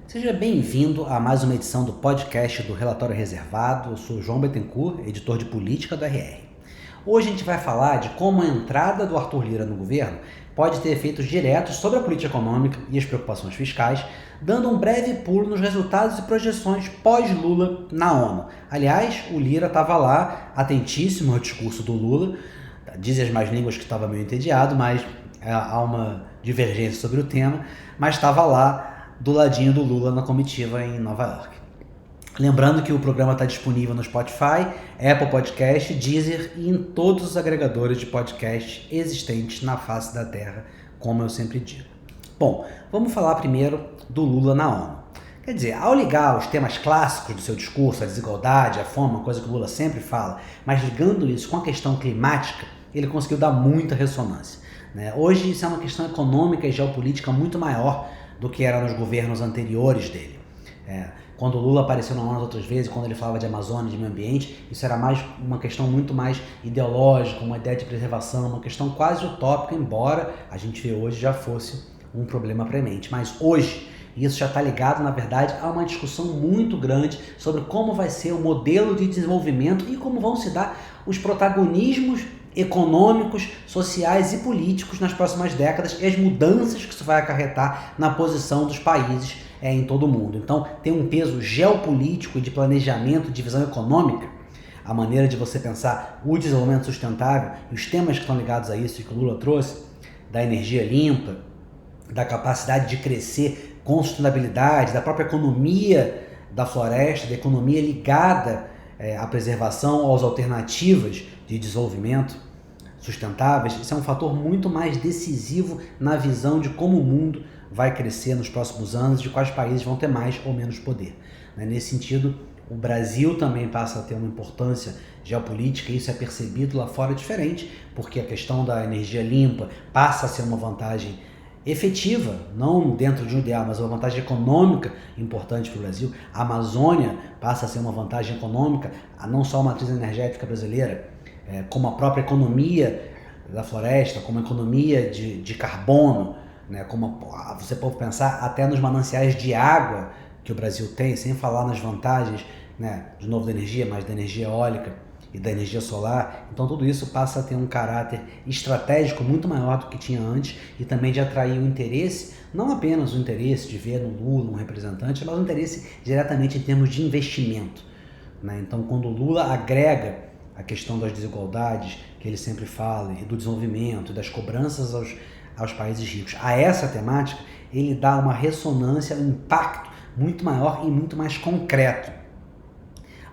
Seja bem-vindo a mais uma edição do podcast do Relatório Reservado. Eu sou João Bettencourt, editor de política do RR. Hoje a gente vai falar de como a entrada do Arthur Lira no governo pode ter efeitos diretos sobre a política econômica e as preocupações fiscais, dando um breve pulo nos resultados e projeções pós-Lula na ONU. Aliás, o Lira estava lá, atentíssimo ao discurso do Lula. Dizem as más línguas que estava meio entediado, mas há uma divergência sobre o tema, mas estava lá do ladinho do Lula na comitiva em Nova York. Lembrando que o programa está disponível no Spotify, Apple Podcast, Deezer e em todos os agregadores de podcast existentes na face da Terra, como eu sempre digo. Bom, vamos falar primeiro do Lula na ONU. Quer dizer, ao ligar os temas clássicos do seu discurso, a desigualdade, a fome, uma coisa que o Lula sempre fala, mas ligando isso com a questão climática, ele conseguiu dar muita ressonância. Hoje isso é uma questão econômica e geopolítica muito maior do que era nos governos anteriores dele. Quando o Lula apareceu na ONU outras vezes, quando ele falava de Amazônia, de meio ambiente, isso era mais uma questão muito mais ideológica, uma ideia de preservação, uma questão quase utópica, embora a gente vê hoje já fosse um problema premente. Mas hoje isso já está ligado, na verdade, a uma discussão muito grande sobre como vai ser o modelo de desenvolvimento e como vão se dar os protagonismos econômicos, sociais e políticos nas próximas décadas e as mudanças que isso vai acarretar na posição dos países em todo o mundo. Então tem um peso geopolítico, de planejamento, de visão econômica, a maneira de você pensar o desenvolvimento sustentável e os temas que estão ligados a isso que o Lula trouxe, da energia limpa, da capacidade de crescer com sustentabilidade, da própria economia da floresta, da economia ligada à preservação, às alternativas de desenvolvimento sustentáveis. Isso é um fator muito mais decisivo na visão de como o mundo vai crescer nos próximos anos, de quais países vão ter mais ou menos poder. Nesse sentido, o Brasil também passa a ter uma importância geopolítica, e isso é percebido lá fora diferente, porque a questão da energia limpa passa a ser uma vantagem efetiva, não dentro de um ideal, mas uma vantagem econômica importante para o Brasil. A Amazônia passa a ser uma vantagem econômica, não só a matriz energética brasileira, como a própria economia da floresta, como a economia de carbono, como você pode pensar até nos mananciais de água que o Brasil tem, sem falar nas vantagens, de novo da energia, mas da energia eólica e da energia solar. Então tudo isso passa a ter um caráter estratégico muito maior do que tinha antes e também de atrair o interesse, não apenas o interesse de ver no Lula um representante, mas o interesse diretamente em termos de investimento. Então quando o Lula agrega a questão das desigualdades que ele sempre fala, e do desenvolvimento, das cobranças aos países ricos, a essa temática, ele dá uma ressonância, um impacto muito maior e muito mais concreto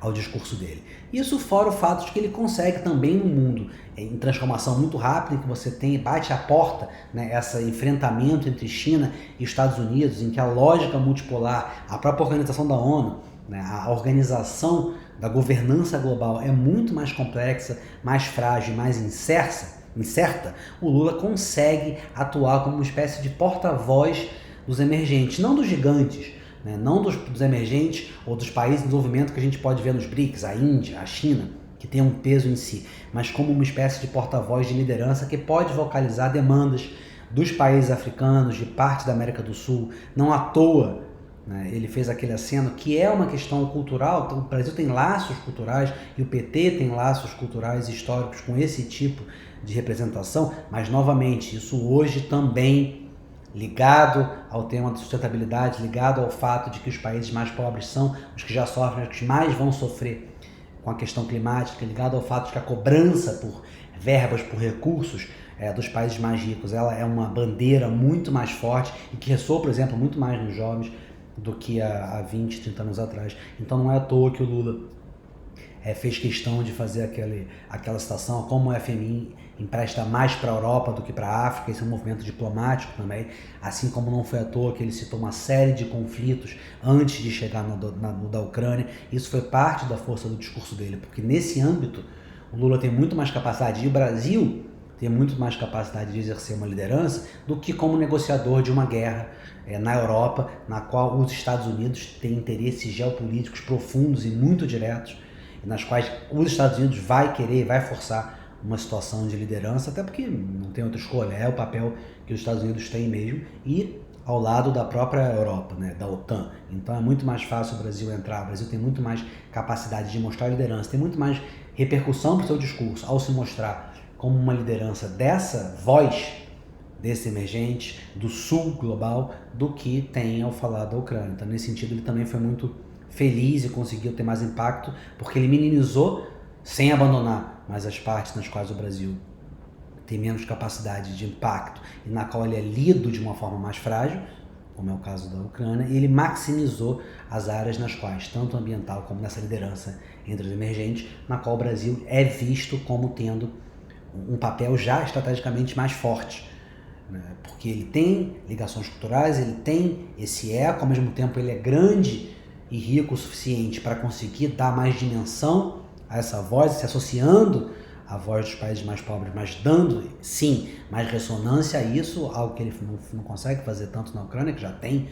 ao discurso dele. Isso fora o fato de que ele consegue também no mundo em transformação muito rápida, em que você bate a porta, esse enfrentamento entre China e Estados Unidos, em que a lógica multipolar, a própria organização da ONU, a organização da governança global é muito mais complexa, mais frágil, mais incerta, o Lula consegue atuar como uma espécie de porta-voz dos emergentes, não dos gigantes, não dos emergentes ou dos países em desenvolvimento que a gente pode ver nos BRICS, a Índia, a China, que tem um peso em si, mas como uma espécie de porta-voz de liderança que pode vocalizar demandas dos países africanos, de parte da América do Sul. Não à toa ele fez aquele aceno que é uma questão cultural. O Brasil tem laços culturais e o PT tem laços culturais e históricos com esse tipo de representação, mas novamente isso hoje também ligado ao tema da sustentabilidade, ligado ao fato de que os países mais pobres são os que já sofrem, os que mais vão sofrer com a questão climática, ligado ao fato de que a cobrança por verbas, por recursos dos países mais ricos, ela é uma bandeira muito mais forte e que ressoa, por exemplo, muito mais nos jovens do que há 20, 30 anos atrás. Então não é à toa que o Lula fez questão de fazer aquela citação, como o FMI empresta mais para a Europa do que para a África. Esse é um movimento diplomático também, assim como não foi à toa que ele citou uma série de conflitos antes de chegar no da Ucrânia. Isso foi parte da força do discurso dele, porque nesse âmbito o Lula tem muito mais capacidade, e o Brasil tem muito mais capacidade de exercer uma liderança do que como negociador de uma guerra na Europa, na qual os Estados Unidos têm interesses geopolíticos profundos e muito diretos, nas quais os Estados Unidos vai forçar uma situação de liderança, até porque não tem outra escolha, é o papel que os Estados Unidos têm mesmo, e ao lado da própria Europa, né, da OTAN. Então é muito mais fácil o Brasil entrar. O Brasil tem muito mais capacidade de mostrar liderança, tem muito mais repercussão para o seu discurso ao se mostrar como uma liderança dessa voz, desse emergente, do sul global, do que tem ao falar da Ucrânia. Então, nesse sentido, ele também foi muito feliz e conseguiu ter mais impacto, porque ele minimizou, sem abandonar, mas as partes nas quais o Brasil tem menos capacidade de impacto e na qual ele é lido de uma forma mais frágil, como é o caso da Ucrânia, e ele maximizou as áreas nas quais, tanto ambiental como nessa liderança entre os emergentes, na qual o Brasil é visto como tendo um papel já estrategicamente mais forte, né? Porque ele tem ligações culturais, ele tem esse eco, ao mesmo tempo ele é grande e rico o suficiente para conseguir dar mais dimensão a essa voz, se associando à voz dos países mais pobres, mas dando, sim, mais ressonância a isso, algo que ele não consegue fazer tanto na Ucrânia, que já tem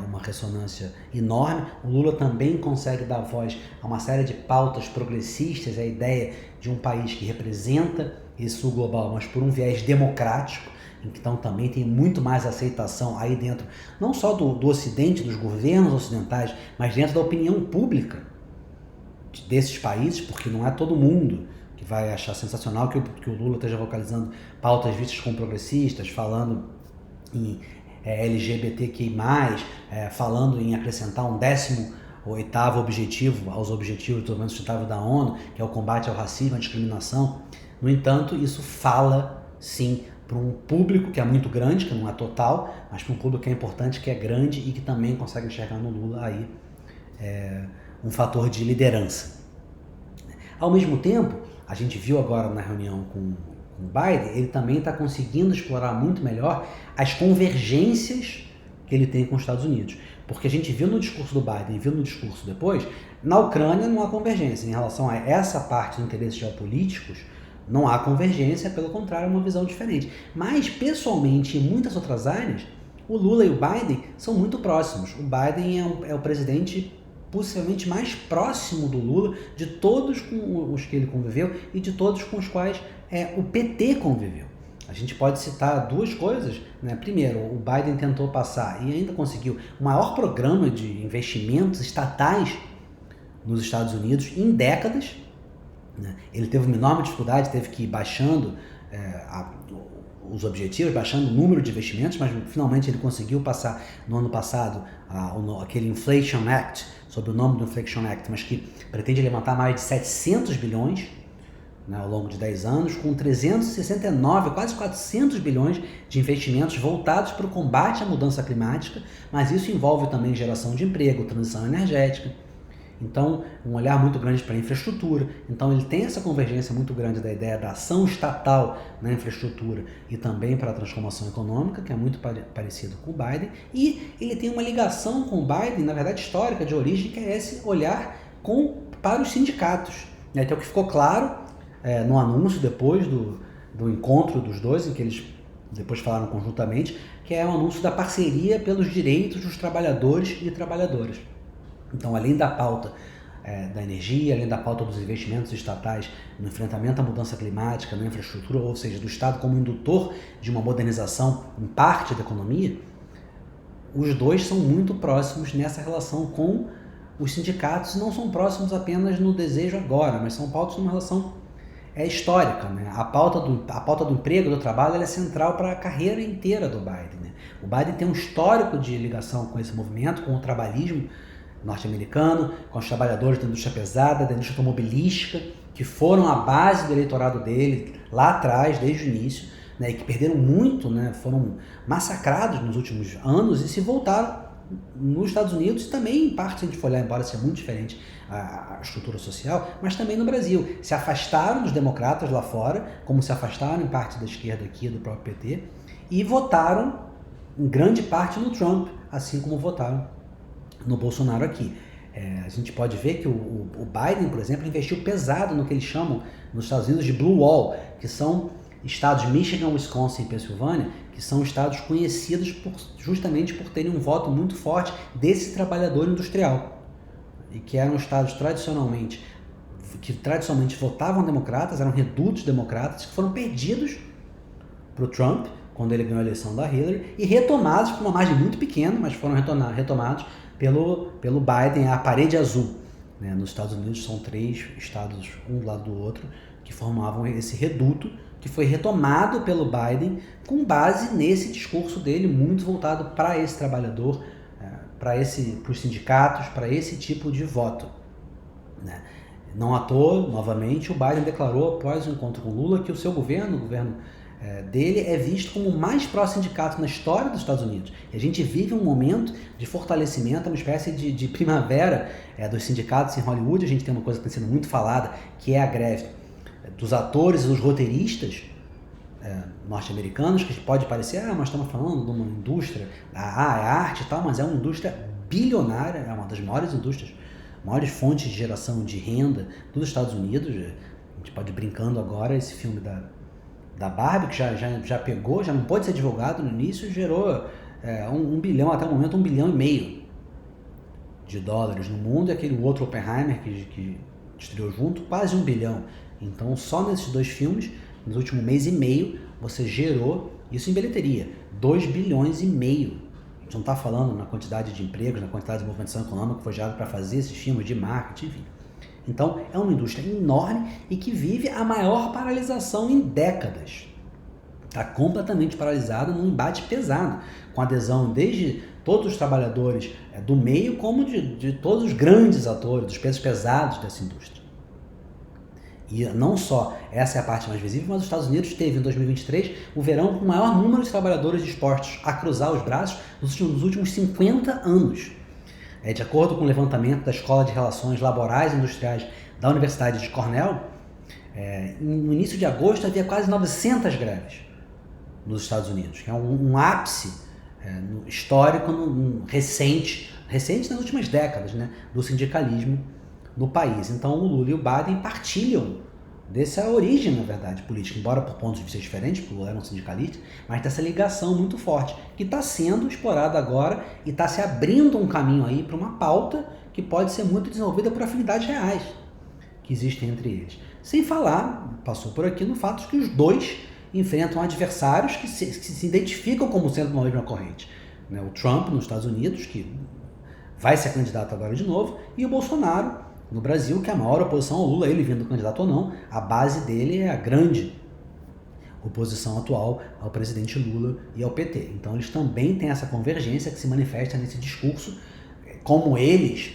uma ressonância enorme. O Lula também consegue dar voz a uma série de pautas progressistas, a ideia de um país que representa esse sul global, mas por um viés democrático, então também tem muito mais aceitação aí dentro, não só do Ocidente, dos governos ocidentais, mas dentro da opinião pública desses países, porque não é todo mundo que vai achar sensacional que o Lula esteja vocalizando pautas vistas como progressistas, falando em LGBTQI+, falando em acrescentar um 18º objetivo aos Objetivos do Desenvolvimento Sustentável da ONU, que é o combate ao racismo, à discriminação. No entanto, isso fala, sim, para um público que é muito grande, que não é total, mas para um público que é importante, que é grande e que também consegue enxergar no Lula aí um fator de liderança. Ao mesmo tempo, a gente viu agora na reunião com o Biden, ele também está conseguindo explorar muito melhor as convergências que ele tem com os Estados Unidos. Porque a gente viu no discurso do Biden e viu no discurso depois, na Ucrânia não há convergência. Em relação a essa parte dos interesses geopolíticos, não há convergência, pelo contrário, é uma visão diferente. Mas, pessoalmente, em muitas outras áreas, o Lula e o Biden são muito próximos. O Biden é o presidente possivelmente mais próximo do Lula de todos com os que ele conviveu e de todos com os quais o PT conviveu. A gente pode citar duas coisas, né? Primeiro, o Biden tentou passar e ainda conseguiu o maior programa de investimentos estatais nos Estados Unidos em décadas, né? Ele teve uma enorme dificuldade, teve que ir baixando os objetivos, baixando o número de investimentos, mas finalmente ele conseguiu passar no ano passado aquele Inflation Act, sob o nome do Inflation Act, mas que pretende levantar mais de 700 bilhões, né, ao longo de 10 anos, com 369, quase 400 bilhões de investimentos voltados para o combate à mudança climática, mas isso envolve também geração de emprego, transição energética. Então, um olhar muito grande para a infraestrutura. Então, ele tem essa convergência muito grande da ideia da ação estatal na infraestrutura e também para a transformação econômica, que é muito parecido com o Biden. E ele tem uma ligação com o Biden, na verdade histórica, de origem, que é esse olhar para os sindicatos. Então, o que ficou claro no anúncio depois do encontro dos dois, em que eles depois falaram conjuntamente, que é o anúncio da parceria pelos direitos dos trabalhadores e trabalhadoras. Então, além da pauta da energia, além da pauta dos investimentos estatais no enfrentamento à mudança climática, na infraestrutura, ou seja, do Estado como indutor de uma modernização em parte da economia, os dois são muito próximos nessa relação com os sindicatos, não são próximos apenas no desejo agora, mas são pautas numa relação histórica, né? A pauta do emprego, do trabalho, ela é central para a carreira inteira do Biden, né? O Biden tem um histórico de ligação com esse movimento, com o trabalhismo norte-americano, com os trabalhadores da indústria pesada, da indústria automobilística, que foram a base do eleitorado dele lá atrás, desde o início, né, e que perderam muito, né, foram massacrados nos últimos anos e se voltaram nos Estados Unidos e também, em parte, se a gente for olhar, embora seja muito diferente a estrutura social, mas também no Brasil. Se afastaram dos democratas lá fora, como se afastaram em parte da esquerda aqui, do próprio PT, e votaram em grande parte no Trump, assim como votaram no Bolsonaro aqui. A gente pode ver que o Biden, por exemplo, investiu pesado no que eles chamam nos Estados Unidos de Blue Wall, que são estados Michigan, Wisconsin e Pensilvânia, que são estados conhecidos justamente por terem um voto muito forte desse trabalhador industrial, e que eram estados que tradicionalmente votavam democratas, eram redutos democratas, que foram perdidos para o Trump, quando ele ganhou a eleição da Hillary, e retomados por uma margem muito pequena, mas foram retomados pelo Biden, a parede azul. Né? Nos Estados Unidos são 3 estados, um do lado do outro, que formavam esse reduto, que foi retomado pelo Biden com base nesse discurso dele, muito voltado para esse trabalhador, para os sindicatos, para esse tipo de voto. Né? Não à toa, novamente, o Biden declarou após o encontro com Lula que o seu governo, o governo dele, é visto como o mais pró-sindicato na história dos Estados Unidos. E a gente vive um momento de fortalecimento, uma espécie de primavera dos sindicatos em Hollywood. A gente tem uma coisa que está sendo muito falada, que é a greve dos atores e dos roteiristas norte-americanos, que pode parecer, mas estamos falando de uma indústria, é arte e tal, mas é uma indústria bilionária, é uma das maiores indústrias, maiores fontes de geração de renda dos Estados Unidos. A gente pode ir brincando agora, esse filme da Barbie, que já pegou, já não pode ser divulgado no início, gerou 1 bilhão, até o momento 1,5 bilhão de dólares no mundo, e aquele outro Oppenheimer que estreou junto, quase 1 bilhão. Então só nesses 2 filmes, nos últimos mês e meio, você gerou isso em bilheteria, 2,5 bilhões. A gente não está falando na quantidade de empregos, na quantidade de movimentação econômica que foi gerada para fazer esses filmes de marketing, enfim. Então, é uma indústria enorme e que vive a maior paralisação em décadas. Está completamente paralisada num embate pesado, com adesão desde todos os trabalhadores do meio, como de todos os grandes atores, dos pesos pesados dessa indústria. E não só essa é a parte mais visível, mas os Estados Unidos teve em 2023 o verão com o maior número de trabalhadores dispostos a cruzar os braços nos últimos 50 anos. De acordo com o levantamento da Escola de Relações Laborais e Industriais da Universidade de Cornell, no início de agosto havia quase 900 greves nos Estados Unidos, que é um ápice histórico recente nas últimas décadas, né, do sindicalismo no país. Então o Lula e o Biden partilham dessa origem, na verdade, política, embora por pontos de vista diferentes, porque o Lula era um sindicalista, mas dessa ligação muito forte, que está sendo explorada agora e está se abrindo um caminho aí para uma pauta que pode ser muito desenvolvida por afinidades reais que existem entre eles. Sem falar, passou por aqui, no fato de que os dois enfrentam adversários que se identificam como sendo uma mesma corrente. Né? O Trump, nos Estados Unidos, que vai ser candidato agora de novo, e o Bolsonaro, no Brasil, que é a maior oposição ao Lula, ele vindo candidato ou não, a base dele é a grande oposição atual ao presidente Lula e ao PT. Então eles também têm essa convergência que se manifesta nesse discurso, como eles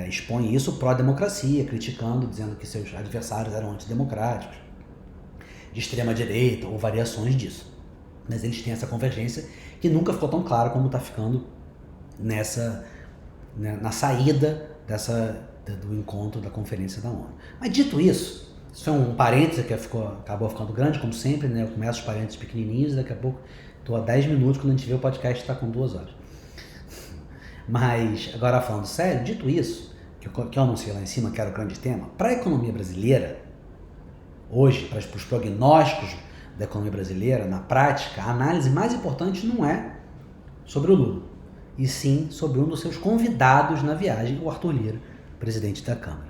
expõem isso pró-democracia, criticando, dizendo que seus adversários eram antidemocráticos, de extrema direita ou variações disso. Mas eles têm essa convergência que nunca ficou tão clara como está ficando na saída do encontro da conferência da ONU. Mas dito isso é um parêntese que acabou ficando grande, como sempre, né? Eu começo os parênteses pequenininhos, daqui a pouco estou a 10 minutos, quando a gente vê o podcast está com 2 horas. Mas, agora falando sério, dito isso, que eu anunciei lá em cima, que era o grande tema, para a economia brasileira, hoje, para os prognósticos da economia brasileira, na prática, a análise mais importante não é sobre o Lula, e sim sobre um dos seus convidados na viagem, o Arthur Lira, presidente da Câmara.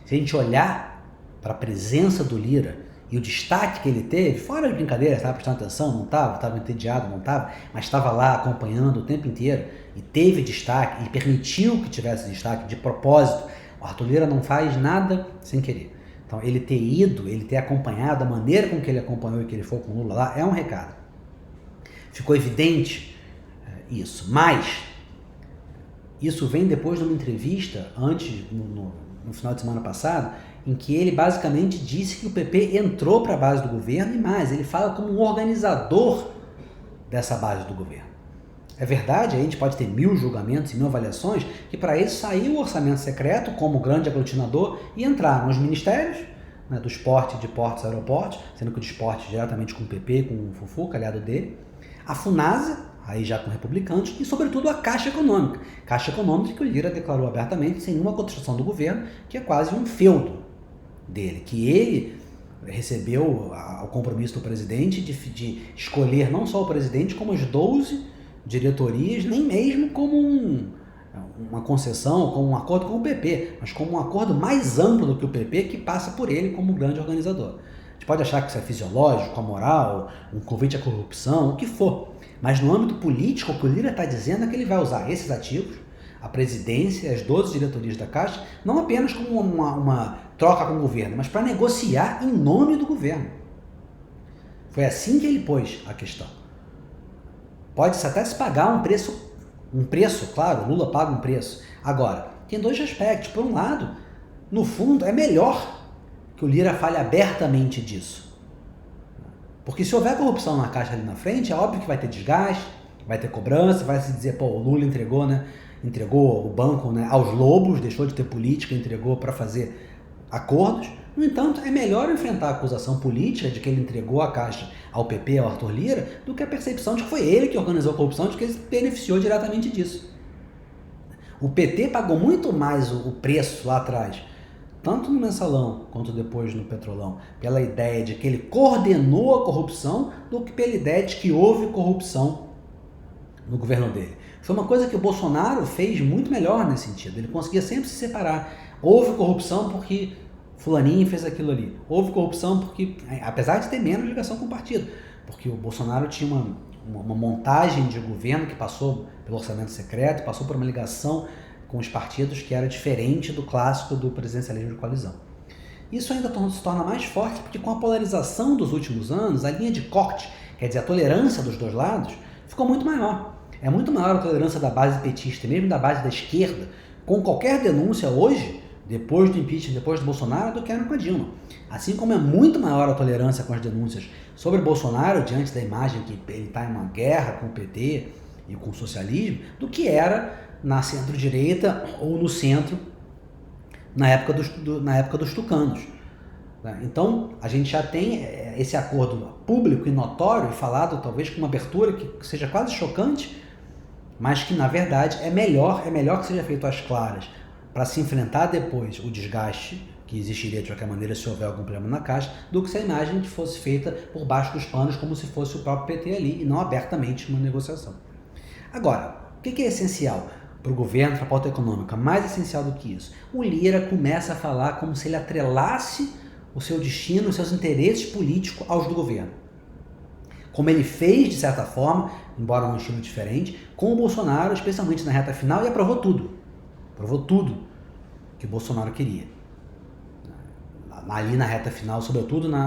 Se a gente olhar para a presença do Lira e o destaque que ele teve, fora de brincadeira, estava prestando atenção, não estava entediado, não estava, mas estava lá acompanhando o tempo inteiro e teve destaque e permitiu que tivesse destaque de propósito. O Arthur Lira não faz nada sem querer. Então ele ter acompanhado, a maneira com que ele acompanhou e que ele foi com o Lula lá, é um recado. Ficou evidente isso, mas isso vem depois de uma entrevista, no final de semana passado, em que ele basicamente disse que o PP entrou para a base do governo e mais, ele fala como um organizador dessa base do governo. É verdade, a gente pode ter 1000 julgamentos e 1000 avaliações, que para isso saiu o orçamento secreto como grande aglutinador e entraram os ministérios, né, do esporte, de portos e aeroportos, sendo que o de esporte diretamente com o PP, com o Fufuca, aliado dele, a Funasa, aí já com republicanos, e sobretudo a Caixa Econômica. Caixa Econômica que o Lira declarou abertamente, sem nenhuma contestação do governo, que é quase um feudo dele, que ele recebeu o compromisso do presidente de escolher não só o presidente, como as 12 diretorias, nem mesmo como uma concessão, como um acordo com o PP, mas como um acordo mais amplo do que o PP, que passa por ele como grande organizador. gente pode achar que isso é fisiológico, amoral, um convite à corrupção, o que for. Mas no âmbito político, o que o Lira está dizendo é que ele vai usar esses ativos, a presidência, as 12 diretorias da Caixa, não apenas como uma troca com o governo, mas para negociar em nome do governo. Foi assim que ele pôs a questão. Pode-se até se pagar um preço, claro, Lula paga um preço. Agora, tem dois aspectos. Por um lado, no fundo, é melhor que o Lira fale abertamente disso. Porque se houver corrupção na Caixa ali na frente, é óbvio que vai ter desgaste, vai ter cobrança, vai se dizer, o Lula entregou, né? Entregou o banco, né, aos lobos, deixou de ter política, entregou para fazer acordos. No entanto, é melhor enfrentar a acusação política de que ele entregou a Caixa ao PP, ao Arthur Lira, do que a percepção de que foi ele que organizou a corrupção, de que ele se beneficiou diretamente disso. O PT pagou muito mais o preço lá atrás, tanto no Mensalão quanto depois no Petrolão, pela ideia de que ele coordenou a corrupção, do que pela ideia de que houve corrupção no governo dele. Foi uma coisa que o Bolsonaro fez muito melhor nesse sentido. Ele conseguia sempre se separar. Houve corrupção porque fulaninho fez aquilo ali. Houve corrupção porque, apesar de ter menos ligação com o partido, porque o Bolsonaro tinha uma montagem de governo que passou pelo orçamento secreto, passou por uma ligação com os partidos que era diferente do clássico do presidencialismo de coalizão. Isso ainda se torna mais forte porque com a polarização dos últimos anos, a linha de corte, quer dizer, a tolerância dos dois lados, ficou muito maior. É muito maior a tolerância da base petista, mesmo da base da esquerda, com qualquer denúncia hoje, depois do impeachment, depois do Bolsonaro, do que era com a Dilma. Assim como é muito maior a tolerância com as denúncias sobre Bolsonaro, diante da imagem que ele está em uma guerra com o PT e com o socialismo, do que era na centro-direita ou no centro na época dos tucanos. Então, a gente já tem esse acordo público e notório e falado talvez com uma abertura que seja quase chocante, mas que na verdade é melhor que seja feito às claras para se enfrentar depois o desgaste que existiria de qualquer maneira se houver algum problema na Caixa, do que se a imagem fosse feita por baixo dos panos como se fosse o próprio PT ali e não abertamente numa negociação. Agora, o que é essencial para o governo, para a pauta econômica? Mais essencial do que isso, o Lira começa a falar como se ele atrelasse o seu destino, os seus interesses políticos aos do governo. Como ele fez, de certa forma, embora num estilo diferente, com o Bolsonaro, especialmente na reta final, e aprovou tudo. Aprovou tudo que o Bolsonaro queria. Ali na reta final, sobretudo na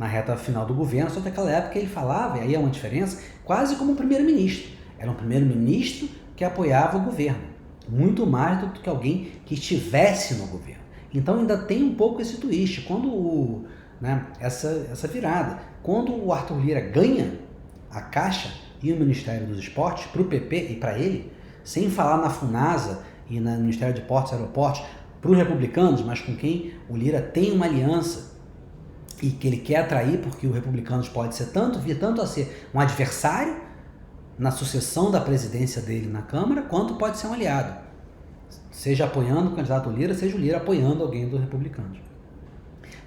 reta final do governo, só que naquela época ele falava, e aí é uma diferença, quase como um primeiro-ministro. Era um primeiro-ministro que apoiava o governo, muito mais do que alguém que estivesse no governo. Então ainda tem um pouco esse twist, quando essa virada. Quando o Arthur Lira ganha a Caixa e o Ministério dos Esportes para o PP e para ele, sem falar na Funasa e no Ministério de Portos e Aeroportos, para os republicanos, mas com quem o Lira tem uma aliança e que ele quer atrair, porque o republicanos pode ser vir tanto a ser um adversário na sucessão da presidência dele na Câmara, quanto pode ser um aliado. Seja apoiando o candidato Lira, seja o Lira apoiando alguém dos republicanos.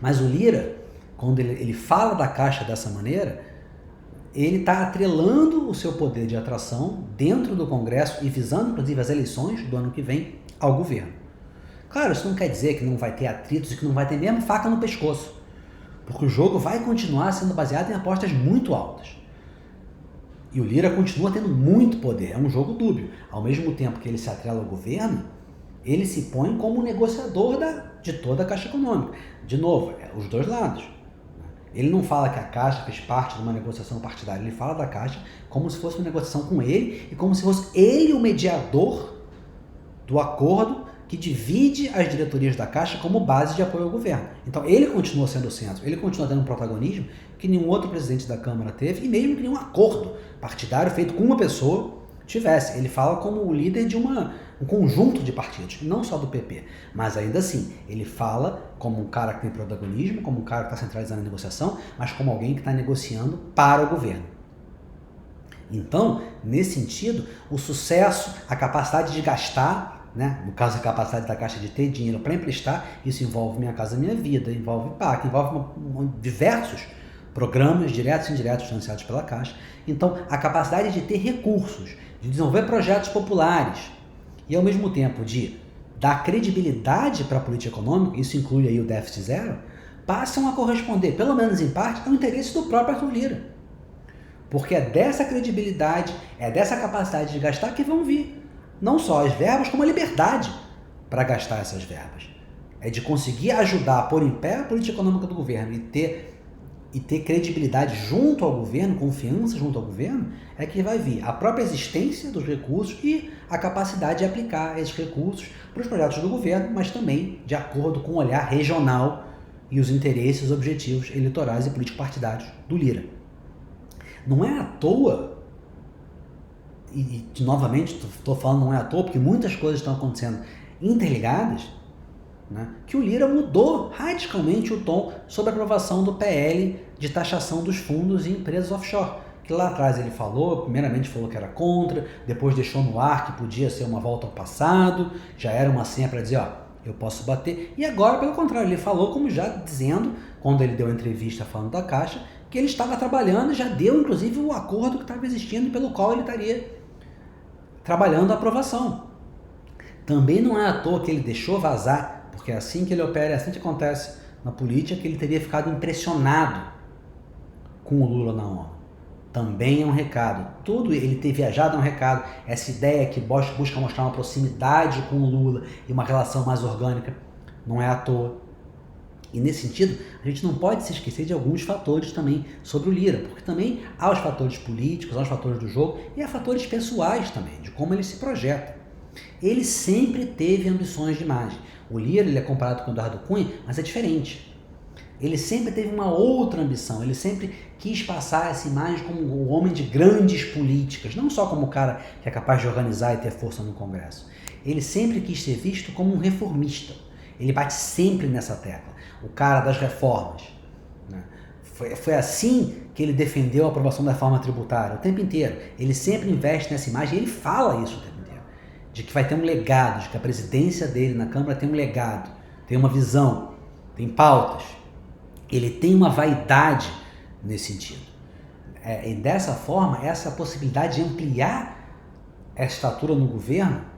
Mas o Lira, quando ele fala da Caixa dessa maneira, ele está atrelando o seu poder de atração dentro do Congresso e visando, inclusive, as eleições do ano que vem ao governo. Claro, isso não quer dizer que não vai ter atritos e que não vai ter mesmo faca no pescoço, porque o jogo vai continuar sendo baseado em apostas muito altas. E o Lira continua tendo muito poder, é um jogo dúbio. Ao mesmo tempo que ele se atrela ao governo, ele se põe como negociador de toda a Caixa Econômica. De novo, os dois lados. Ele não fala que a Caixa fez parte de uma negociação partidária, ele fala da Caixa como se fosse uma negociação com ele e como se fosse ele o mediador do acordo que divide as diretorias da Caixa como base de apoio ao governo. Então ele continua sendo o centro, ele continua tendo um protagonismo que nenhum outro presidente da Câmara teve e mesmo que nenhum acordo partidário feito com uma pessoa tivesse. Ele fala como o líder de um conjunto de partidos, não só do PP, mas ainda assim, ele fala como um cara que tem protagonismo, como um cara que está centralizando a negociação, mas como alguém que está negociando para o governo. Então, nesse sentido, o sucesso, a capacidade de gastar, no caso a capacidade da Caixa de ter dinheiro para emprestar, isso envolve Minha Casa Minha Vida, envolve PAC, envolve diversos programas diretos e indiretos financiados pela Caixa. Então, a capacidade de ter recursos, de desenvolver projetos populares e, ao mesmo tempo, de dar credibilidade para a política econômica, isso inclui aí o déficit zero, passam a corresponder, pelo menos em parte, ao interesse do próprio Arthur Lira. Porque é dessa credibilidade, é dessa capacidade de gastar que vão vir não só as verbas, como a liberdade para gastar essas verbas. É de conseguir ajudar a pôr em pé a política econômica do governo e ter credibilidade junto ao governo, confiança junto ao governo, é que vai vir a própria existência dos recursos e a capacidade de aplicar esses recursos para os projetos do governo, mas também de acordo com o olhar regional e os interesses, os objetivos eleitorais e político-partidários do Lira. Não é à toa, e novamente estou falando não é à toa, porque muitas coisas estão acontecendo interligadas, né, que o Lira mudou radicalmente o tom sobre a aprovação do PL de taxação dos fundos em empresas offshore. Que lá atrás ele falou, primeiramente falou que era contra, depois deixou no ar que podia ser uma volta ao passado, já era uma senha para dizer, ó, eu posso bater. E agora, pelo contrário, ele falou como já dizendo, quando ele deu a entrevista falando da Caixa, que ele estava trabalhando e já deu, inclusive, o acordo que estava existindo pelo qual ele estaria trabalhando a aprovação. Também não é à toa que ele deixou vazar, porque é assim que ele opera, é assim que acontece na política, que ele teria ficado impressionado com o Lula na ONU. Também é um recado. Tudo ele ter viajado é um recado. Essa ideia que busca mostrar uma proximidade com o Lula e uma relação mais orgânica não é à toa. E nesse sentido, a gente não pode se esquecer de alguns fatores também sobre o Lira, porque também há os fatores políticos, há os fatores do jogo e há fatores pessoais também, de como ele se projeta. Ele sempre teve ambições de imagem. O Lira ele é comparado com o Eduardo Cunha, mas é diferente. Ele sempre teve uma outra ambição, ele sempre quis passar essa imagem como o homem de grandes políticas, não só como o cara que é capaz de organizar e ter força no Congresso. Ele sempre quis ser visto como um reformista. Ele bate sempre nessa tecla. O cara das reformas. Né? Foi assim que ele defendeu a aprovação da reforma tributária o tempo inteiro. Ele sempre investe nessa imagem e ele fala isso o tempo inteiro. De que vai ter um legado, de que a presidência dele na Câmara tem um legado, tem uma visão, tem pautas. Ele tem uma vaidade nesse sentido. E dessa forma, essa possibilidade de ampliar a estatura no governo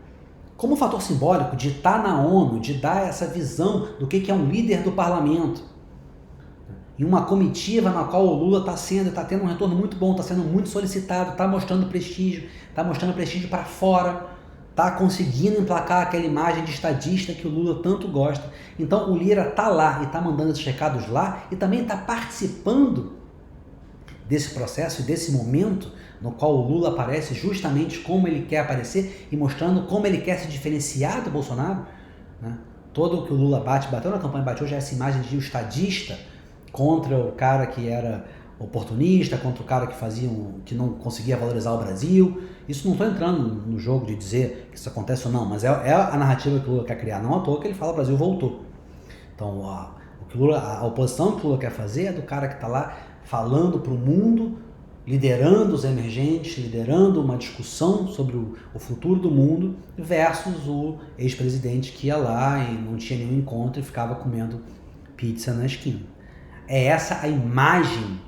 como um fator simbólico de estar na ONU, de dar essa visão do que é um líder do parlamento. E uma comitiva na qual o Lula está tendo um retorno muito bom, está sendo muito solicitado, está mostrando prestígio para fora, está conseguindo emplacar aquela imagem de estadista que o Lula tanto gosta. Então o Lira está lá e está mandando esses recados lá e também está participando desse processo e desse momento no qual o Lula aparece justamente como ele quer aparecer e mostrando como ele quer se diferenciar do Bolsonaro. Né? Todo o que o Lula bateu na campanha, bateu já essa imagem de um estadista contra o cara que era oportunista, contra o cara que não conseguia valorizar o Brasil. Isso não estou entrando no jogo de dizer que isso acontece ou não, mas é a narrativa que o Lula quer criar. Não à toa que ele fala o Brasil voltou. Então a oposição que o Lula quer fazer é do cara que está lá falando para o mundo, liderando os emergentes, liderando uma discussão sobre o futuro do mundo, versus o ex-presidente que ia lá e não tinha nenhum encontro e ficava comendo pizza na esquina. É essa a imagem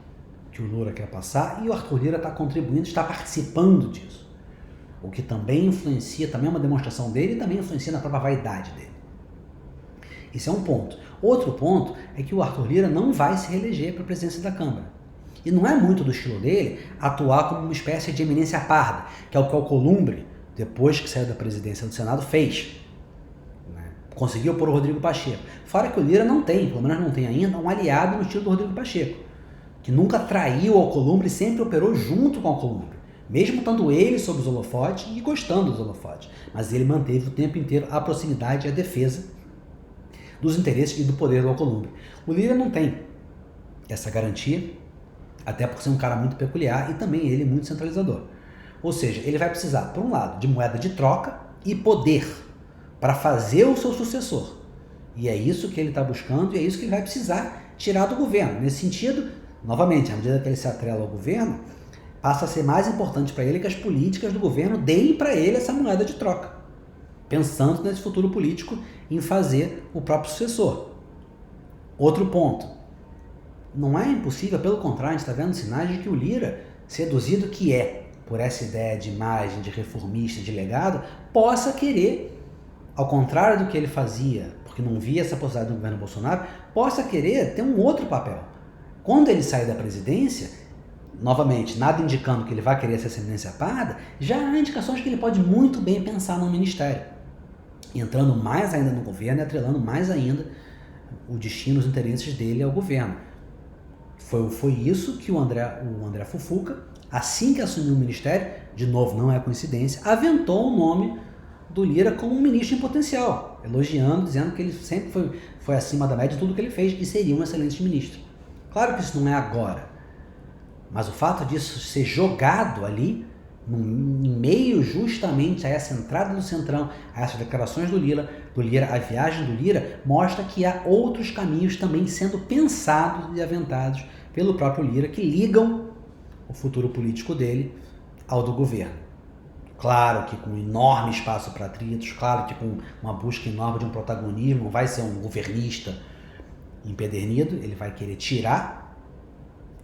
que o Lula quer passar e o Arthur Lira está contribuindo, está participando disso. O que também influencia, também é uma demonstração dele e também influencia na própria vaidade dele. Esse é um ponto. Outro ponto é que o Arthur Lira não vai se reeleger para a presidência da Câmara. E não é muito do estilo dele atuar como uma espécie de eminência parda, que é o que o Alcolumbre, depois que saiu da presidência do Senado, fez. Né? Conseguiu pôr o Rodrigo Pacheco. Fora que o Lira não tem, pelo menos não tem ainda, um aliado no estilo do Rodrigo Pacheco, que nunca traiu o Alcolumbre e sempre operou junto com o Alcolumbre, mesmo estando ele sob os holofotes e gostando dos holofotes. Mas ele manteve o tempo inteiro a proximidade e a defesa dos interesses e do poder do Alcolumbre. O Lira não tem essa garantia, até por ser um cara muito peculiar e também ele muito centralizador. Ou seja, ele vai precisar, por um lado, de moeda de troca e poder para fazer o seu sucessor. E é isso que ele está buscando e é isso que ele vai precisar tirar do governo. Nesse sentido, novamente, à medida que ele se atrela ao governo, passa a ser mais importante para ele que as políticas do governo deem para ele essa moeda de troca, pensando nesse futuro político em fazer o próprio sucessor. Outro ponto. Não é impossível, pelo contrário, a gente está vendo sinais de que o Lira, seduzido que é por essa ideia de imagem, de reformista, de legado, possa querer, ao contrário do que ele fazia, porque não via essa possibilidade do governo Bolsonaro, possa querer ter um outro papel. Quando ele sair da presidência, novamente, nada indicando que ele vai querer essa ascendência parda, já há indicações que ele pode muito bem pensar no ministério, entrando mais ainda no governo e atrelando mais ainda o destino, os interesses dele ao governo. Foi isso que o André Fufuca, assim que assumiu o ministério, de novo, não é coincidência, aventou o nome do Lira como um ministro em potencial, elogiando, dizendo que ele sempre foi acima da média de tudo que ele fez e seria um excelente ministro. Claro que isso não é agora, mas o fato disso ser jogado ali, em meio justamente a essa entrada do Centrão, a essas declarações do Lira, a viagem do Lira, mostra que há outros caminhos também sendo pensados e aventados pelo próprio Lira, que ligam o futuro político dele ao do governo. Claro que com enorme espaço para atritos, claro que com uma busca enorme de um protagonismo, não vai ser um governista empedernido, ele vai querer tirar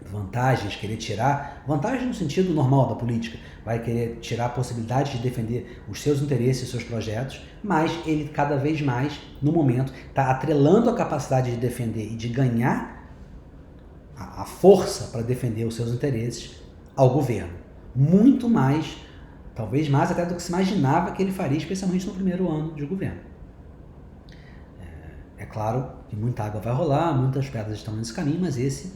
vantagens no sentido normal da política, vai querer tirar a possibilidade de defender os seus interesses, os seus projetos, mas ele cada vez mais, no momento, está atrelando a capacidade de defender e de ganhar a força para defender os seus interesses ao governo. Muito mais, talvez mais até do que se imaginava que ele faria, especialmente no primeiro ano de governo. É claro que muita água vai rolar, muitas pedras estão nesse caminho, mas esse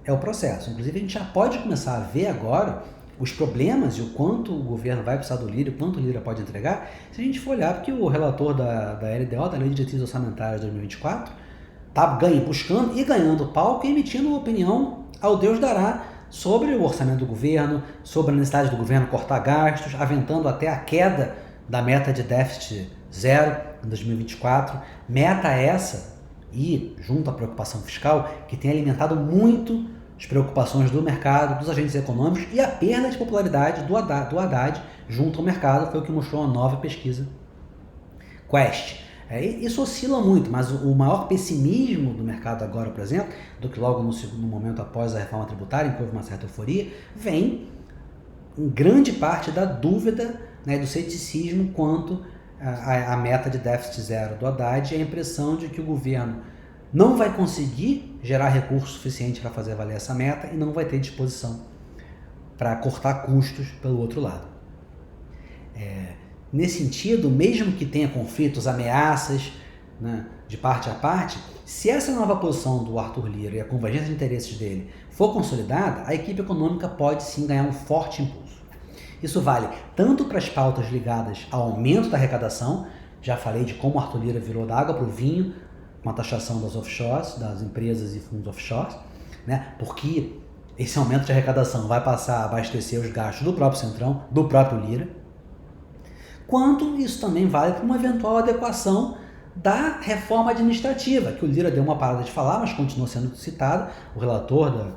é o processo. Inclusive, a gente já pode começar a ver agora os problemas e o quanto o governo vai precisar do Lira, o quanto o Lira pode entregar, se a gente for olhar, porque o relator da LDO, da Lei de Diretrizes Orçamentárias de 2024, está buscando e ganhando palco e emitindo uma opinião ao Deus dará sobre o orçamento do governo, sobre a necessidade do governo cortar gastos, aventando até a queda da meta de déficit zero em 2024, meta essa, e junto à preocupação fiscal, que tem alimentado muito as preocupações do mercado, dos agentes econômicos e a perda de popularidade do Haddad junto ao mercado, foi o que mostrou uma nova pesquisa Quest. Isso oscila muito, mas o maior pessimismo do mercado agora, por exemplo, do que logo no momento após a reforma tributária, em que houve uma certa euforia, vem em grande parte da dúvida, né, do ceticismo quanto a meta de déficit zero do Haddad e a impressão de que o governo não vai conseguir gerar recurso suficiente para fazer valer essa meta e não vai ter disposição para cortar custos pelo outro lado. Nesse sentido, mesmo que tenha conflitos, ameaças, né, de parte a parte, se essa nova posição do Arthur Lira e a convergência de interesses dele for consolidada, a equipe econômica pode sim ganhar um forte impulso. Isso vale tanto para as pautas ligadas ao aumento da arrecadação, já falei de como o Arthur Lira virou da água para o vinho, com a taxação das offshores, das empresas e fundos offshores, né, porque esse aumento de arrecadação vai passar a abastecer os gastos do próprio Centrão, do próprio Lira, quanto isso também vale para uma eventual adequação da reforma administrativa, que o Lira deu uma parada de falar, mas continua sendo citado, o relator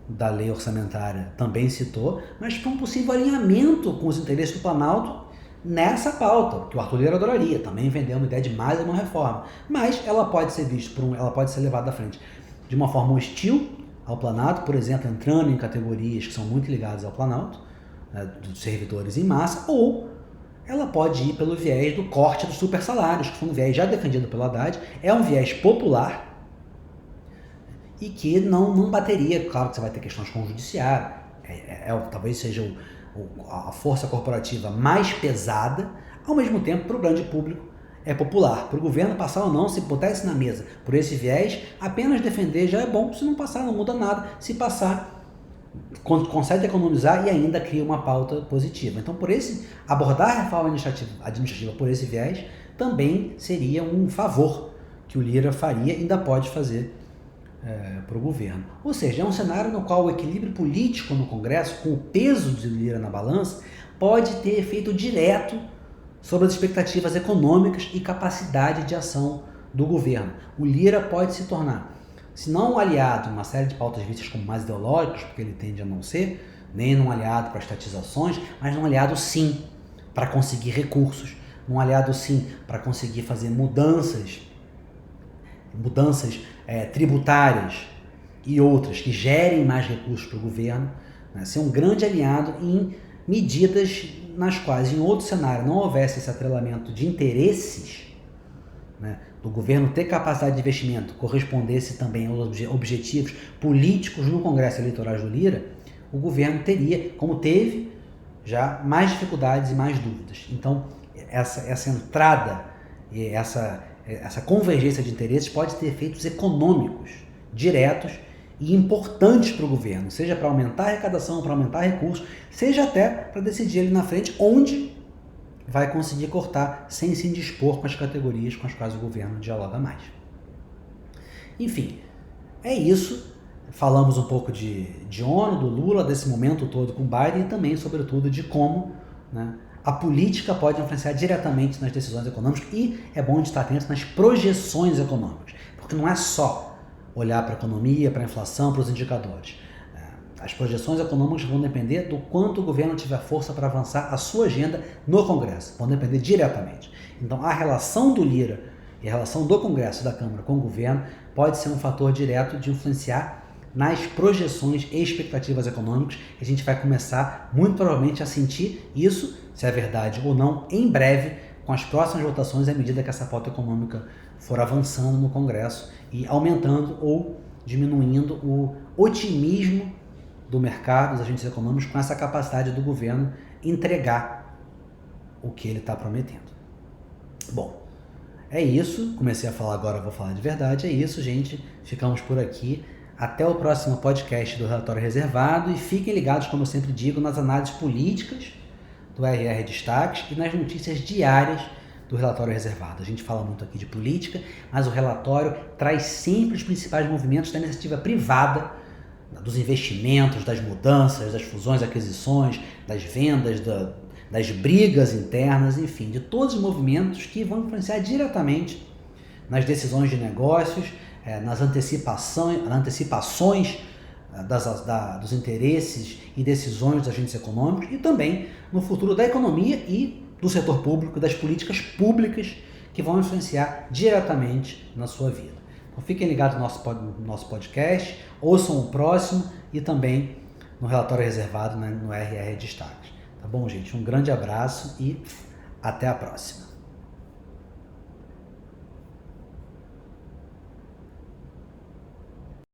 da lei orçamentária também citou, mas para um possível alinhamento com os interesses do Planalto nessa pauta, que o Arthur Lira adoraria, também vendeu uma ideia de mais uma reforma, mas ela pode ser vista, ela pode ser levada à frente de uma forma hostil ao Planalto, por exemplo, entrando em categorias que são muito ligadas ao Planalto, né, dos servidores em massa, ou ela pode ir pelo viés do corte dos super salários, que foi um viés já defendido pelo Haddad, é um viés popular e que não bateria, claro que você vai ter questões com o judiciário, talvez seja a força corporativa mais pesada, ao mesmo tempo para o grande público é popular. Para o governo passar ou não, se botar isso na mesa por esse viés, apenas defender já é bom, se não passar não muda nada, se passar consegue economizar e ainda cria uma pauta positiva. Então, abordar a reforma administrativa por esse viés também seria um favor que o Lira faria e ainda pode fazer para o governo. Ou seja, é um cenário no qual o equilíbrio político no Congresso, com o peso de Lira na balança, pode ter efeito direto sobre as expectativas econômicas e capacidade de ação do governo. O Lira pode se tornar, se não um aliado em uma série de pautas vistas como mais ideológicas, porque ele tende a não ser, nem um aliado para estatizações, mas um aliado sim para conseguir recursos, um aliado sim para conseguir fazer mudanças tributárias e outras que gerem mais recursos para o governo, né? Ser um grande aliado em medidas nas quais, em outro cenário, não houvesse esse atrelamento de interesses, né, do governo ter capacidade de investimento correspondesse também aos objetivos políticos no Congresso Eleitoral do Lira, o governo teria, como teve, já mais dificuldades e mais dúvidas. Então, essa entrada e essa convergência de interesses pode ter efeitos econômicos diretos e importantes para o governo, seja para aumentar a arrecadação, para aumentar recursos, seja até para decidir ali na frente onde vai conseguir cortar sem se indispor com as categorias com as quais o governo dialoga mais. Enfim, é isso. Falamos um pouco de ONU, do Lula, desse momento todo com o Biden e também, sobretudo, de como, né, a política pode influenciar diretamente nas decisões econômicas e é bom estar atento nas projeções econômicas, porque não é só olhar para a economia, para a inflação, para os indicadores. As projeções econômicas vão depender do quanto o governo tiver força para avançar a sua agenda no Congresso, vão depender diretamente. Então, a relação do Lira e a relação do Congresso e da Câmara com o governo pode ser um fator direto de influenciar nas projeções e expectativas econômicas. A gente vai começar, muito provavelmente, a sentir isso, se é verdade ou não, em breve, com as próximas votações, à medida que essa pauta econômica for avançando no Congresso e aumentando ou diminuindo o otimismo do mercado, dos agentes econômicos, com essa capacidade do governo entregar o que ele está prometendo. Bom, é isso. Comecei a falar agora, vou falar de verdade. É isso, gente. Ficamos por aqui. Até o próximo podcast do Relatório Reservado e fiquem ligados, como eu sempre digo, nas análises políticas do RR Destaques e nas notícias diárias do Relatório Reservado. A gente fala muito aqui de política, mas o relatório traz sempre os principais movimentos da iniciativa privada, dos investimentos, das mudanças, das fusões, aquisições, das vendas, das brigas internas, enfim, de todos os movimentos que vão influenciar diretamente nas decisões de negócios, nas antecipações dos interesses e decisões dos agentes econômicos e também no futuro da economia e do setor público, das políticas públicas que vão influenciar diretamente na sua vida. Então fiquem ligados no nosso podcast, ouçam o próximo e também no Relatório Reservado, né, no RR Destaques. Tá bom, gente? Um grande abraço e até a próxima.